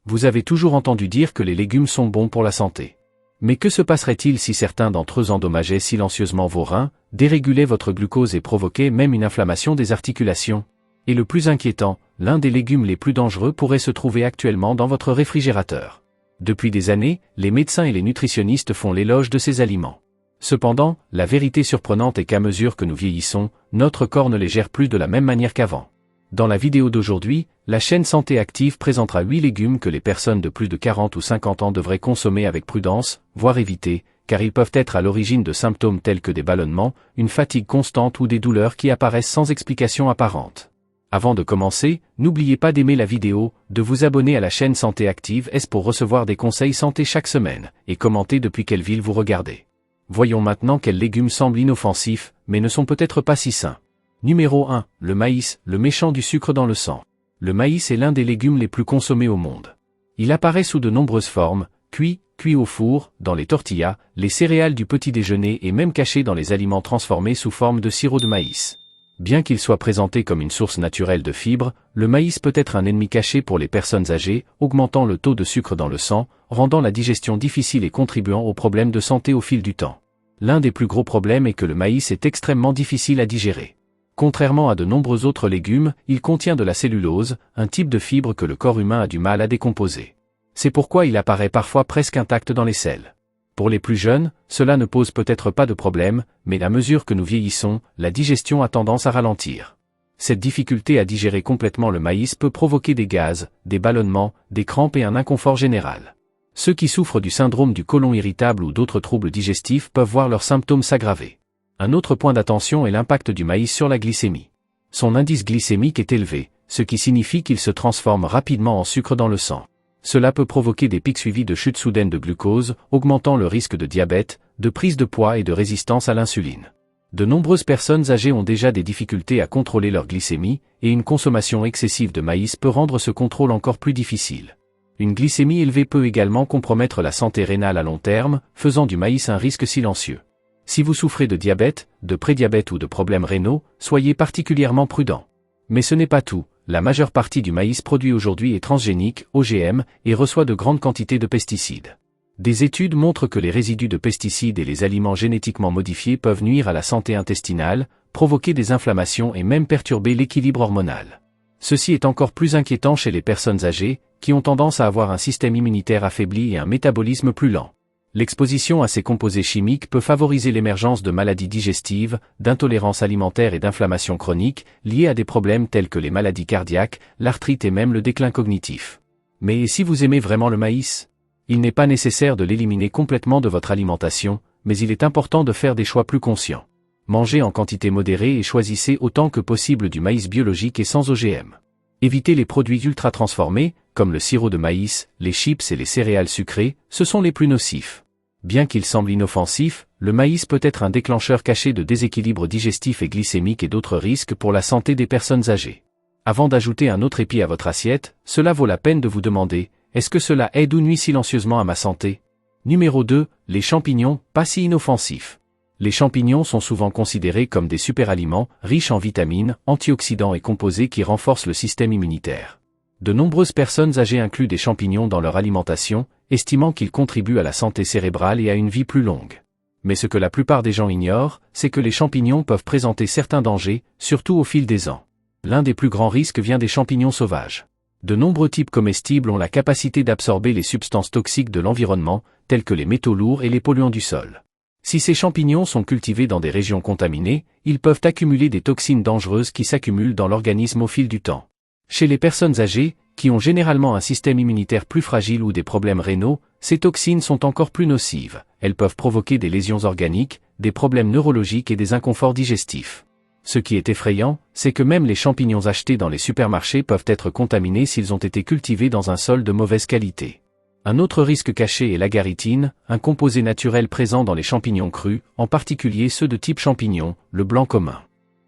Vous avez toujours entendu dire que les légumes sont bons pour la santé. Mais que se passerait-il si certains d'entre eux endommageaient silencieusement vos reins, dérégulaient votre glucose et provoquaient même une inflammation des articulations? Et le plus inquiétant, l'un des légumes les plus dangereux pourrait se trouver actuellement dans votre réfrigérateur. Depuis des années, les médecins et les nutritionnistes font l'éloge de ces aliments. Cependant, la vérité surprenante est qu'à mesure que nous vieillissons, notre corps ne les gère plus de la même manière qu'avant. Dans la vidéo d'aujourd'hui, la chaîne Santé Active présentera 8 légumes que les personnes de plus de 40 ou 50 ans devraient consommer avec prudence, voire éviter, car ils peuvent être à l'origine de symptômes tels que des ballonnements, une fatigue constante ou des douleurs qui apparaissent sans explication apparente. Avant de commencer, n'oubliez pas d'aimer la vidéo, de vous abonner à la chaîne Santé Active S pour recevoir des conseils santé chaque semaine, et commenter depuis quelle ville vous regardez. Voyons maintenant quels légumes semblent inoffensifs, mais ne sont peut-être pas si sains. Numéro 1, le maïs, le méchant du sucre dans le sang. Le maïs est l'un des légumes les plus consommés au monde. Il apparaît sous de nombreuses formes, cuit au four, dans les tortillas, les céréales du petit déjeuner et même caché dans les aliments transformés sous forme de sirop de maïs. Bien qu'il soit présenté comme une source naturelle de fibres, le maïs peut être un ennemi caché pour les personnes âgées, augmentant le taux de sucre dans le sang, rendant la digestion difficile et contribuant aux problèmes de santé au fil du temps. L'un des plus gros problèmes est que le maïs est extrêmement difficile à digérer. Contrairement à de nombreux autres légumes, il contient de la cellulose, un type de fibre que le corps humain a du mal à décomposer. C'est pourquoi il apparaît parfois presque intact dans les selles. Pour les plus jeunes, cela ne pose peut-être pas de problème, mais à mesure que nous vieillissons, la digestion a tendance à ralentir. Cette difficulté à digérer complètement le maïs peut provoquer des gaz, des ballonnements, des crampes et un inconfort général. Ceux qui souffrent du syndrome du côlon irritable ou d'autres troubles digestifs peuvent voir leurs symptômes s'aggraver. Un autre point d'attention est l'impact du maïs sur la glycémie. Son indice glycémique est élevé, ce qui signifie qu'il se transforme rapidement en sucre dans le sang. Cela peut provoquer des pics suivis de chutes soudaines de glucose, augmentant le risque de diabète, de prise de poids et de résistance à l'insuline. De nombreuses personnes âgées ont déjà des difficultés à contrôler leur glycémie, et une consommation excessive de maïs peut rendre ce contrôle encore plus difficile. Une glycémie élevée peut également compromettre la santé rénale à long terme, faisant du maïs un risque silencieux. Si vous souffrez de diabète, de prédiabète ou de problèmes rénaux, soyez particulièrement prudent. Mais ce n'est pas tout, la majeure partie du maïs produit aujourd'hui est transgénique, OGM, et reçoit de grandes quantités de pesticides. Des études montrent que les résidus de pesticides et les aliments génétiquement modifiés peuvent nuire à la santé intestinale, provoquer des inflammations et même perturber l'équilibre hormonal. Ceci est encore plus inquiétant chez les personnes âgées, qui ont tendance à avoir un système immunitaire affaibli et un métabolisme plus lent. L'exposition à ces composés chimiques peut favoriser l'émergence de maladies digestives, d'intolérances alimentaires et d'inflammations chroniques, liées à des problèmes tels que les maladies cardiaques, l'arthrite et même le déclin cognitif. Mais si vous aimez vraiment le maïs? Il n'est pas nécessaire de l'éliminer complètement de votre alimentation, mais il est important de faire des choix plus conscients. Mangez en quantité modérée et choisissez autant que possible du maïs biologique et sans OGM. Évitez les produits ultra transformés, comme le sirop de maïs, les chips et les céréales sucrées, ce sont les plus nocifs. Bien qu'il semble inoffensif, le maïs peut être un déclencheur caché de déséquilibre digestif et glycémique et d'autres risques pour la santé des personnes âgées. Avant d'ajouter un autre épi à votre assiette, cela vaut la peine de vous demander, est-ce que cela aide ou nuit silencieusement à ma santé? Numéro 2, les champignons, pas si inoffensifs. Les champignons sont souvent considérés comme des superaliments, riches en vitamines, antioxydants et composés qui renforcent le système immunitaire. De nombreuses personnes âgées incluent des champignons dans leur alimentation, estimant qu'ils contribuent à la santé cérébrale et à une vie plus longue. Mais ce que la plupart des gens ignorent, c'est que les champignons peuvent présenter certains dangers, surtout au fil des ans. L'un des plus grands risques vient des champignons sauvages. De nombreux types comestibles ont la capacité d'absorber les substances toxiques de l'environnement, telles que les métaux lourds et les polluants du sol. Si ces champignons sont cultivés dans des régions contaminées, ils peuvent accumuler des toxines dangereuses qui s'accumulent dans l'organisme au fil du temps. Chez les personnes âgées, qui ont généralement un système immunitaire plus fragile ou des problèmes rénaux, ces toxines sont encore plus nocives. Elles peuvent provoquer des lésions organiques, des problèmes neurologiques et des inconforts digestifs. Ce qui est effrayant, c'est que même les champignons achetés dans les supermarchés peuvent être contaminés s'ils ont été cultivés dans un sol de mauvaise qualité. Un autre risque caché est l'agarithine, un composé naturel présent dans les champignons crus, en particulier ceux de type champignon, le blanc commun.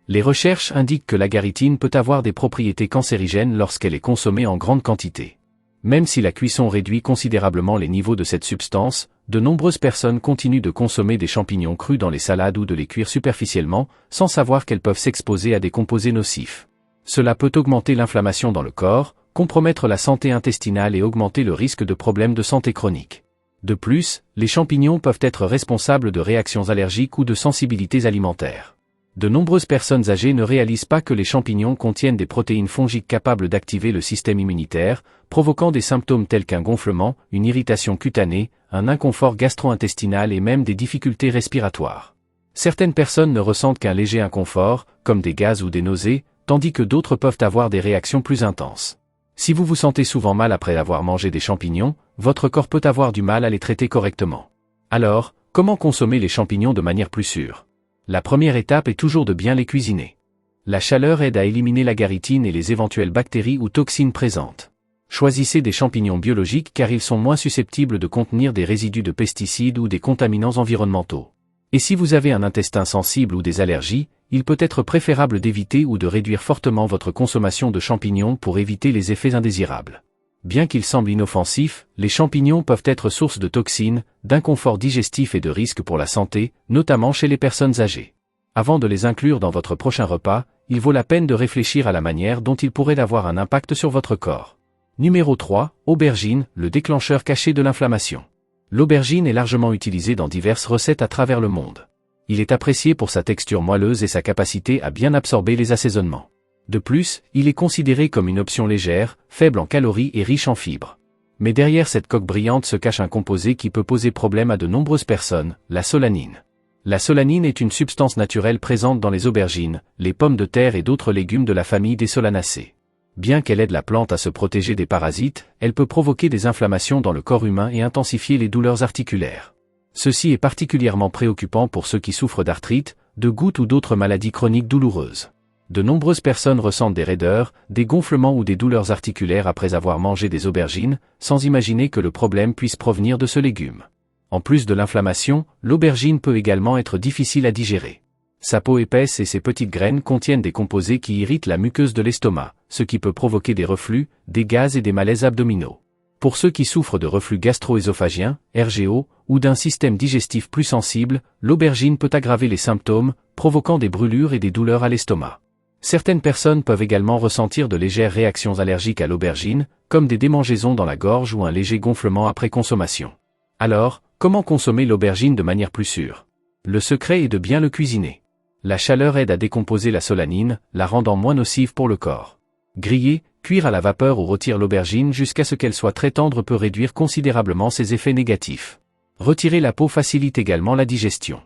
Les recherches indiquent que l'agarithine peut avoir des propriétés cancérigènes lorsqu'elle est consommée en grande quantité. Même si la cuisson réduit considérablement les niveaux de cette substance, de nombreuses personnes continuent de consommer des champignons crus dans les salades ou de les cuire superficiellement, sans savoir qu'elles peuvent s'exposer à des composés nocifs. Cela peut augmenter l'inflammation dans le corps, compromettre la santé intestinale et augmenter le risque de problèmes de santé chronique. De plus, les champignons peuvent être responsables de réactions allergiques ou de sensibilités alimentaires. De nombreuses personnes âgées ne réalisent pas que les champignons contiennent des protéines fongiques capables d'activer le système immunitaire, provoquant des symptômes tels qu'un gonflement, une irritation cutanée, un inconfort gastro-intestinal et même des difficultés respiratoires. Certaines personnes ne ressentent qu'un léger inconfort, comme des gaz ou des nausées, tandis que d'autres peuvent avoir des réactions plus intenses. Si vous vous sentez souvent mal après avoir mangé des champignons, votre corps peut avoir du mal à les traiter correctement. Alors, comment consommer les champignons de manière plus sûre ? La première étape est toujours de bien les cuisiner. La chaleur aide à éliminer l'agaricine et les éventuelles bactéries ou toxines présentes. Choisissez des champignons biologiques car ils sont moins susceptibles de contenir des résidus de pesticides ou des contaminants environnementaux. Et si vous avez un intestin sensible ou des allergies, il peut être préférable d'éviter ou de réduire fortement votre consommation de champignons pour éviter les effets indésirables. Bien qu'ils semblent inoffensifs, les champignons peuvent être source de toxines, d'inconfort digestif et de risques pour la santé, notamment chez les personnes âgées. Avant de les inclure dans votre prochain repas, il vaut la peine de réfléchir à la manière dont ils pourraient avoir un impact sur votre corps. Numéro 3, aubergine, le déclencheur caché de l'inflammation. L'aubergine est largement utilisée dans diverses recettes à travers le monde. Il est apprécié pour sa texture moelleuse et sa capacité à bien absorber les assaisonnements. De plus, il est considéré comme une option légère, faible en calories et riche en fibres. Mais derrière cette coque brillante se cache un composé qui peut poser problème à de nombreuses personnes, la solanine. La solanine est une substance naturelle présente dans les aubergines, les pommes de terre et d'autres légumes de la famille des solanacées. Bien qu'elle aide la plante à se protéger des parasites, elle peut provoquer des inflammations dans le corps humain et intensifier les douleurs articulaires. Ceci est particulièrement préoccupant pour ceux qui souffrent d'arthrite, de gouttes ou d'autres maladies chroniques douloureuses. De nombreuses personnes ressentent des raideurs, des gonflements ou des douleurs articulaires après avoir mangé des aubergines, sans imaginer que le problème puisse provenir de ce légume. En plus de l'inflammation, l'aubergine peut également être difficile à digérer. Sa peau épaisse et ses petites graines contiennent des composés qui irritent la muqueuse de l'estomac, ce qui peut provoquer des reflux, des gaz et des malaises abdominaux. Pour ceux qui souffrent de reflux gastro-œsophagien, RGO, ou d'un système digestif plus sensible, l'aubergine peut aggraver les symptômes, provoquant des brûlures et des douleurs à l'estomac. Certaines personnes peuvent également ressentir de légères réactions allergiques à l'aubergine, comme des démangeaisons dans la gorge ou un léger gonflement après consommation. Alors, comment consommer l'aubergine de manière plus sûre ? Le secret est de bien le cuisiner. La chaleur aide à décomposer la solanine, la rendant moins nocive pour le corps. Griller, cuire à la vapeur ou rôtir l'aubergine jusqu'à ce qu'elle soit très tendre peut réduire considérablement ses effets négatifs. Retirer la peau facilite également la digestion.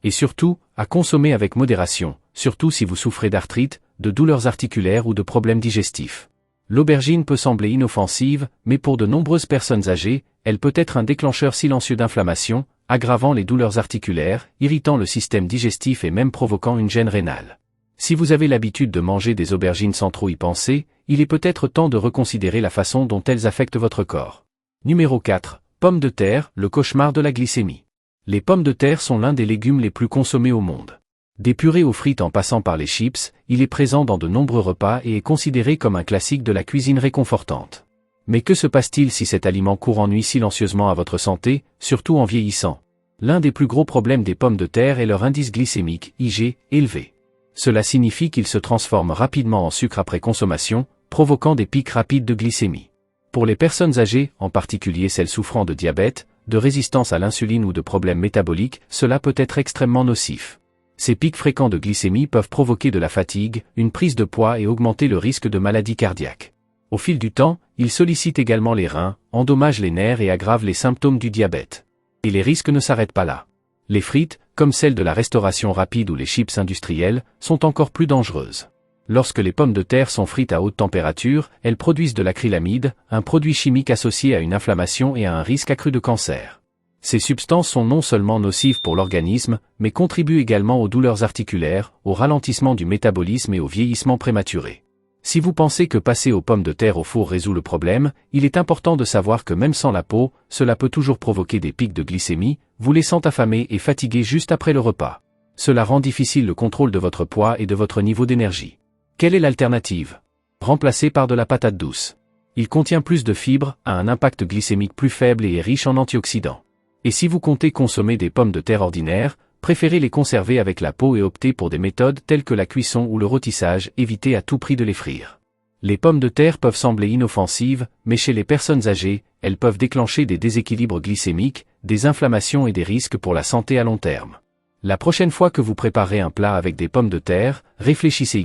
Et surtout, à consommer avec modération, surtout si vous souffrez d'arthrite, de douleurs articulaires ou de problèmes digestifs. L'aubergine peut sembler inoffensive, mais pour de nombreuses personnes âgées, elle peut être un déclencheur silencieux d'inflammation, aggravant les douleurs articulaires, irritant le système digestif et même provoquant une gêne rénale. Si vous avez l'habitude de manger des aubergines sans trop y penser, il est peut-être temps de reconsidérer la façon dont elles affectent votre corps. Numéro 4. Pommes de terre, le cauchemar de la glycémie. Les pommes de terre sont l'un des légumes les plus consommés au monde. Des purées aux frites en passant par les chips, il est présent dans de nombreux repas et est considéré comme un classique de la cuisine réconfortante. Mais que se passe-t-il si cet aliment court nuit silencieusement à votre santé, surtout en vieillissant ? L'un des plus gros problèmes des pommes de terre est leur indice glycémique, IG, élevé. Cela signifie qu'ils se transforment rapidement en sucre après consommation, provoquant des pics rapides de glycémie. Pour les personnes âgées, en particulier celles souffrant de diabète, de résistance à l'insuline ou de problèmes métaboliques, cela peut être extrêmement nocif. Ces pics fréquents de glycémie peuvent provoquer de la fatigue, une prise de poids et augmenter le risque de maladies cardiaques. Au fil du temps, ils sollicitent également les reins, endommagent les nerfs et aggravent les symptômes du diabète. Et les risques ne s'arrêtent pas là. Les frites, comme celles de la restauration rapide ou les chips industrielles, sont encore plus dangereuses. Lorsque les pommes de terre sont frites à haute température, elles produisent de l'acrylamide, un produit chimique associé à une inflammation et à un risque accru de cancer. Ces substances sont non seulement nocives pour l'organisme, mais contribuent également aux douleurs articulaires, au ralentissement du métabolisme et au vieillissement prématuré. Si vous pensez que passer aux pommes de terre au four résout le problème, il est important de savoir que même sans la peau, cela peut toujours provoquer des pics de glycémie, vous laissant affamé et fatigué juste après le repas. Cela rend difficile le contrôle de votre poids et de votre niveau d'énergie. Quelle est l'alternative ? Remplacé par de la patate douce. Il contient plus de fibres, a un impact glycémique plus faible et est riche en antioxydants. Et si vous comptez consommer des pommes de terre ordinaires, préférez les conserver avec la peau et optez pour des méthodes telles que la cuisson ou le rôtissage, évitez à tout prix de les frire. Les pommes de terre peuvent sembler inoffensives, mais chez les personnes âgées, elles peuvent déclencher des déséquilibres glycémiques, des inflammations et des risques pour la santé à long terme. La prochaine fois que vous préparez un plat avec des pommes de terre, réfléchissez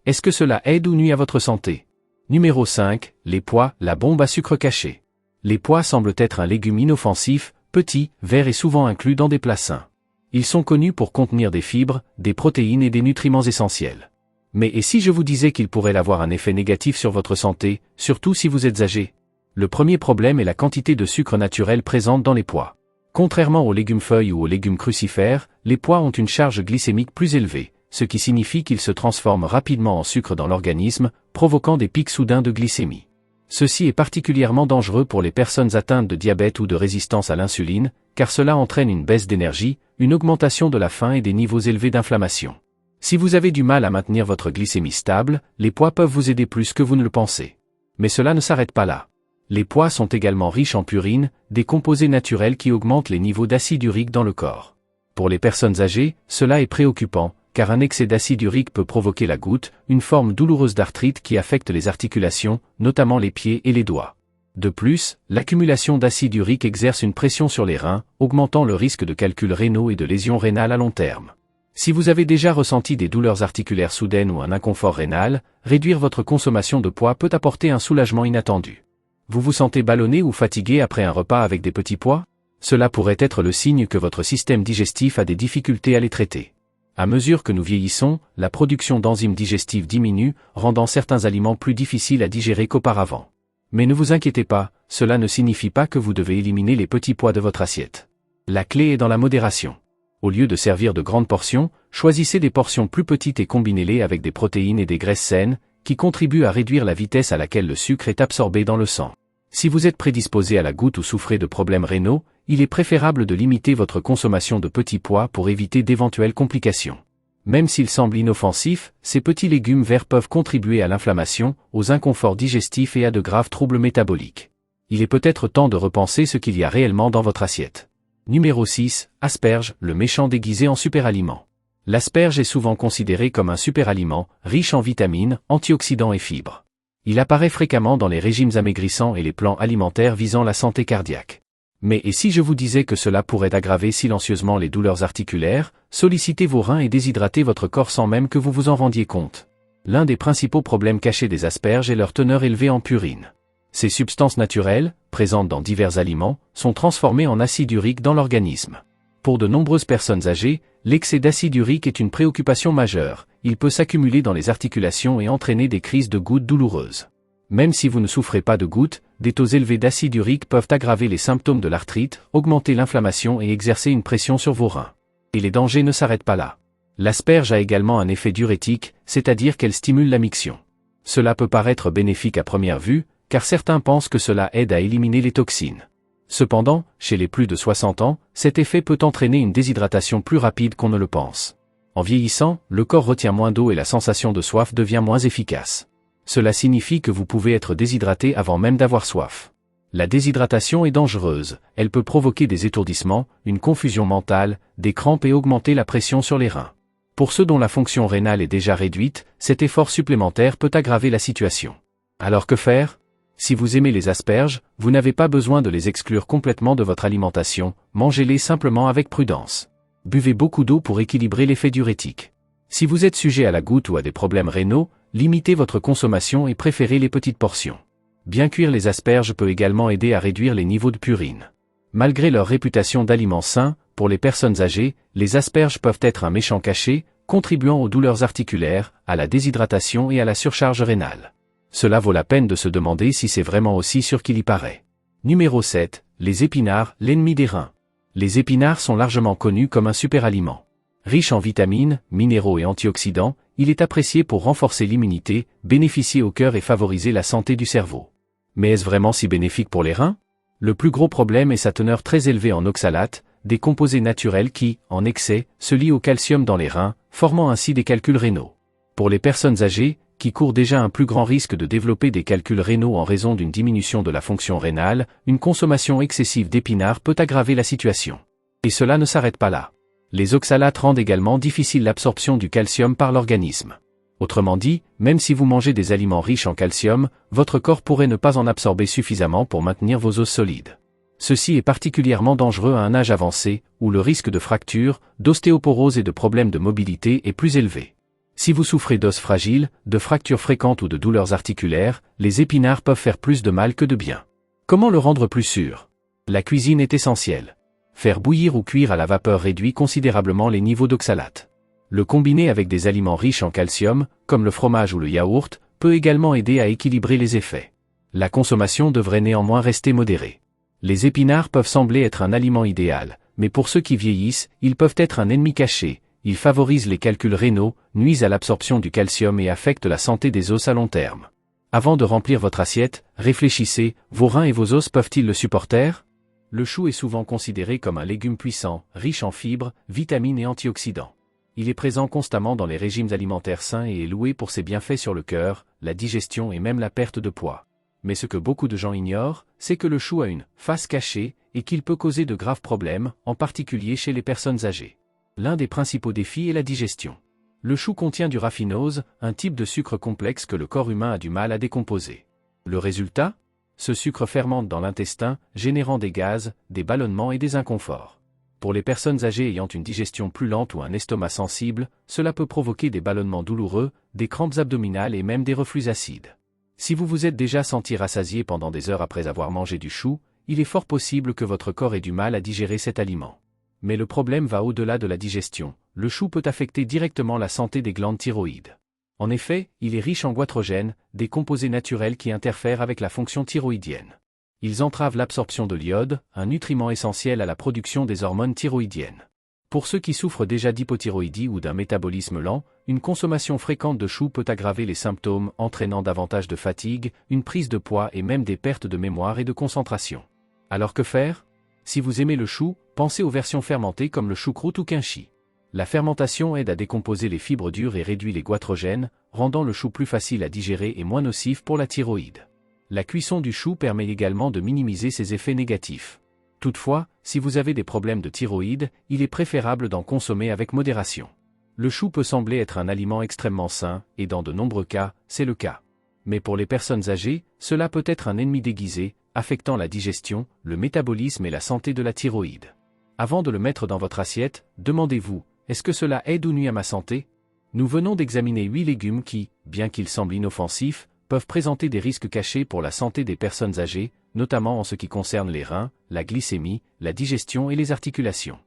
est-ce que cela aide ou nuit à votre santé? Numéro 5, les pois, la bombe à sucre caché. Les pois semblent être un légume inoffensif, petit, vert et souvent inclus dans des plats sains. Ils sont connus pour contenir des fibres, des protéines et des nutriments essentiels. Mais et si je vous disais qu'ils pourraient avoir un effet négatif sur votre santé, surtout si vous êtes âgé? Le premier problème est la quantité de sucre naturel présente dans les pois. Contrairement aux légumes feuilles ou aux légumes crucifères, les pois ont une charge glycémique plus élevée, ce qui signifie qu'ils se transforment rapidement en sucre dans l'organisme, provoquant des pics soudains de glycémie. Ceci est particulièrement dangereux pour les personnes atteintes de diabète ou de résistance à l'insuline, car cela entraîne une baisse d'énergie, une augmentation de la faim et des niveaux élevés d'inflammation. Si vous avez du mal à maintenir votre glycémie stable, les pois peuvent vous aider plus que vous ne le pensez. Mais cela ne s'arrête pas là. Les pois sont également riches en purine, des composés naturels qui augmentent les niveaux d'acide urique dans le corps. Pour les personnes âgées, cela est préoccupant, car un excès d'acide urique peut provoquer la goutte, une forme douloureuse d'arthrite qui affecte les articulations, notamment les pieds et les doigts. De plus, l'accumulation d'acide urique exerce une pression sur les reins, augmentant le risque de calculs rénaux et de lésions rénales à long terme. Si vous avez déjà ressenti des douleurs articulaires soudaines ou un inconfort rénal, réduire votre consommation de pois peut apporter un soulagement inattendu. Vous vous sentez ballonné ou fatigué après un repas avec des petits pois? Cela pourrait être le signe que votre système digestif a des difficultés à les traiter. À mesure que nous vieillissons, la production d'enzymes digestives diminue, rendant certains aliments plus difficiles à digérer qu'auparavant. Mais ne vous inquiétez pas, cela ne signifie pas que vous devez éliminer les petits pois de votre assiette. La clé est dans la modération. Au lieu de servir de grandes portions, choisissez des portions plus petites et combinez-les avec des protéines et des graisses saines, qui contribuent à réduire la vitesse à laquelle le sucre est absorbé dans le sang. Si vous êtes prédisposé à la goutte ou souffrez de problèmes rénaux, il est préférable de limiter votre consommation de petits pois pour éviter d'éventuelles complications. Même s'ils semblent inoffensifs, ces petits légumes verts peuvent contribuer à l'inflammation, aux inconforts digestifs et à de graves troubles métaboliques. Il est peut-être temps de repenser ce qu'il y a réellement dans votre assiette. Numéro 6, asperge, le méchant déguisé en superaliment. L'asperge est souvent considéré comme un superaliment, riche en vitamines, antioxydants et fibres. Il apparaît fréquemment dans les régimes amaigrissants et les plans alimentaires visant la santé cardiaque. Mais et si je vous disais que cela pourrait aggraver silencieusement les douleurs articulaires, solliciter vos reins et déshydrater votre corps sans même que vous vous en rendiez compte? L'un des principaux problèmes cachés des asperges est leur teneur élevée en purine. Ces substances naturelles, présentes dans divers aliments, sont transformées en acide urique dans l'organisme. Pour de nombreuses personnes âgées, l'excès d'acide urique est une préoccupation majeure, il peut s'accumuler dans les articulations et entraîner des crises de gouttes douloureuses. Même si vous ne souffrez pas de gouttes, des taux élevés d'acide urique peuvent aggraver les symptômes de l'arthrite, augmenter l'inflammation et exercer une pression sur vos reins. Et les dangers ne s'arrêtent pas là. L'asperge a également un effet diurétique, c'est-à-dire qu'elle stimule la miction. Cela peut paraître bénéfique à première vue, car certains pensent que cela aide à éliminer les toxines. Cependant, chez les plus de 60 ans, cet effet peut entraîner une déshydratation plus rapide qu'on ne le pense. En vieillissant, le corps retient moins d'eau et la sensation de soif devient moins efficace. Cela signifie que vous pouvez être déshydraté avant même d'avoir soif. La déshydratation est dangereuse, elle peut provoquer des étourdissements, une confusion mentale, des crampes et augmenter la pression sur les reins. Pour ceux dont la fonction rénale est déjà réduite, cet effort supplémentaire peut aggraver la situation. Alors que faire? Si vous aimez les asperges, vous n'avez pas besoin de les exclure complètement de votre alimentation, mangez-les simplement avec prudence. Buvez beaucoup d'eau pour équilibrer l'effet diurétique. Si vous êtes sujet à la goutte ou à des problèmes rénaux, limitez votre consommation et préférez les petites portions. Bien cuire les asperges peut également aider à réduire les niveaux de purine. Malgré leur réputation d'aliments sains, pour les personnes âgées, les asperges peuvent être un méchant caché, contribuant aux douleurs articulaires, à la déshydratation et à la surcharge rénale. Cela vaut la peine de se demander si c'est vraiment aussi sûr qu'il y paraît. Numéro 7, les épinards, l'ennemi des reins. Les épinards sont largement connus comme un superaliment. Riche en vitamines, minéraux et antioxydants, il est apprécié pour renforcer l'immunité, bénéficier au cœur et favoriser la santé du cerveau. Mais est-ce vraiment si bénéfique pour les reins? Le plus gros problème est sa teneur très élevée en oxalates, des composés naturels qui, en excès, se lient au calcium dans les reins, formant ainsi des calculs rénaux. Pour les personnes âgées, qui courent déjà un plus grand risque de développer des calculs rénaux en raison d'une diminution de la fonction rénale, une consommation excessive d'épinards peut aggraver la situation. Et cela ne s'arrête pas là. Les oxalates rendent également difficile l'absorption du calcium par l'organisme. Autrement dit, même si vous mangez des aliments riches en calcium, votre corps pourrait ne pas en absorber suffisamment pour maintenir vos os solides. Ceci est particulièrement dangereux à un âge avancé, où le risque de fracture, d'ostéoporose et de problèmes de mobilité est plus élevé. Si vous souffrez d'os fragiles, de fractures fréquentes ou de douleurs articulaires, les épinards peuvent faire plus de mal que de bien. Comment le rendre plus sûr? La cuisine est essentielle. Faire bouillir ou cuire à la vapeur réduit considérablement les niveaux d'oxalate. Le combiner avec des aliments riches en calcium, comme le fromage ou le yaourt, peut également aider à équilibrer les effets. La consommation devrait néanmoins rester modérée. Les épinards peuvent sembler être un aliment idéal, mais pour ceux qui vieillissent, ils peuvent être un ennemi caché. Ils favorisent les calculs rénaux, nuisent à l'absorption du calcium et affectent la santé des os à long terme. Avant de remplir votre assiette, réfléchissez, vos reins et vos os peuvent-ils le supporter? Le chou est souvent considéré comme un légume puissant, riche en fibres, vitamines et antioxydants. Il est présent constamment dans les régimes alimentaires sains et est loué pour ses bienfaits sur le cœur, la digestion et même la perte de poids. Mais ce que beaucoup de gens ignorent, c'est que le chou a une face cachée et qu'il peut causer de graves problèmes, en particulier chez les personnes âgées. L'un des principaux défis est la digestion. Le chou contient du raffinose, un type de sucre complexe que le corps humain a du mal à décomposer. Le résultat? Ce sucre fermente dans l'intestin, générant des gaz, des ballonnements et des inconforts. Pour les personnes âgées ayant une digestion plus lente ou un estomac sensible, cela peut provoquer des ballonnements douloureux, des crampes abdominales et même des reflux acides. Si vous vous êtes déjà senti rassasié pendant des heures après avoir mangé du chou, il est fort possible que votre corps ait du mal à digérer cet aliment. Mais le problème va au-delà de la digestion. Le chou peut affecter directement la santé des glandes thyroïdes. En effet, il est riche en goitrogènes, des composés naturels qui interfèrent avec la fonction thyroïdienne. Ils entravent l'absorption de l'iode, un nutriment essentiel à la production des hormones thyroïdiennes. Pour ceux qui souffrent déjà d'hypothyroïdie ou d'un métabolisme lent, une consommation fréquente de chou peut aggraver les symptômes, entraînant davantage de fatigue, une prise de poids et même des pertes de mémoire et de concentration. Alors que faire? Si vous aimez le chou, pensez aux versions fermentées comme le choucroute ou quinchi. La fermentation aide à décomposer les fibres dures et réduit les goitrogènes, rendant le chou plus facile à digérer et moins nocif pour la thyroïde. La cuisson du chou permet également de minimiser ses effets négatifs. Toutefois, si vous avez des problèmes de thyroïde, il est préférable d'en consommer avec modération. Le chou peut sembler être un aliment extrêmement sain, et dans de nombreux cas, c'est le cas. Mais pour les personnes âgées, cela peut être un ennemi déguisé, affectant la digestion, le métabolisme et la santé de la thyroïde. Avant de le mettre dans votre assiette, demandez-vous, est-ce que cela aide ou nuit à ma santé? Nous venons d'examiner 8 légumes qui, bien qu'ils semblent inoffensifs, peuvent présenter des risques cachés pour la santé des personnes âgées, notamment en ce qui concerne les reins, la glycémie, la digestion et les articulations.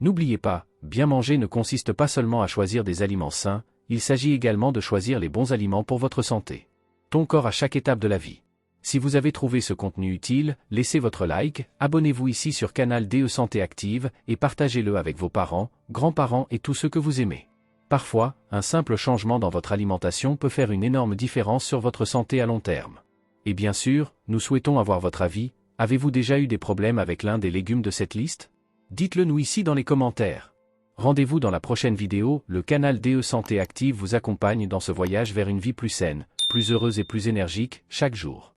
N'oubliez pas, bien manger ne consiste pas seulement à choisir des aliments sains, il s'agit également de choisir les bons aliments pour votre santé. Ton corps à chaque étape de la vie. Si vous avez trouvé ce contenu utile, laissez votre like, abonnez-vous ici sur Canal DE Santé Active et partagez-le avec vos parents, grands-parents et tous ceux que vous aimez. Parfois, un simple changement dans votre alimentation peut faire une énorme différence sur votre santé à long terme. Et bien sûr, nous souhaitons avoir votre avis. Avez-vous déjà eu des problèmes avec l'un des légumes de cette liste? Dites-le nous ici dans les commentaires. Rendez-vous dans la prochaine vidéo, le Canal DE Santé Active vous accompagne dans ce voyage vers une vie plus saine, plus heureuse et plus énergique, chaque jour.